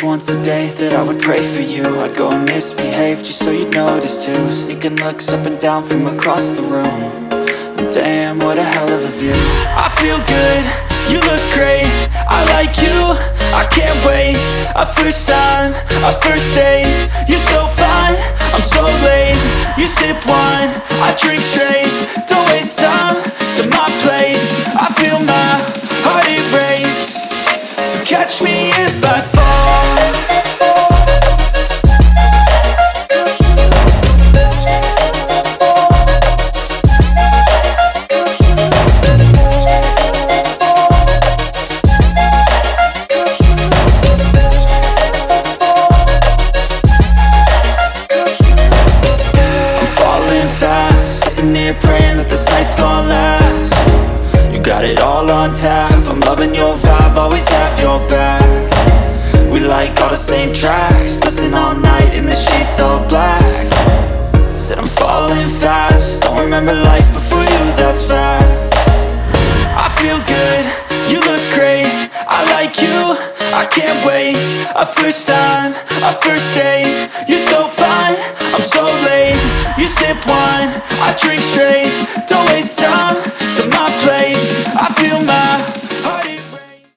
once a day that I would pray for you. I'd go and misbehave just so you'd notice too. Sneaking looks up and down from across the room. And damn, what a hell of a view. I feel good, you look great, I like you, I can't wait. A first time, a first date, you're so fine, I'm so late. You sip wine, I drink straight. Don't waste time to my place. I feel my heart erase. So catch me if I fall. Praying that this night's gonna last. You got it all on tap, I'm loving your vibe, always have your back. We like all the same tracks, listen all night in the sheets all black. Said I'm falling fast, don't remember life before you, that's fact. I feel good, you look great, I like you, I can't wait. A first time, a first date, you're so fine, I'm so late. You sip wine, I drink straight.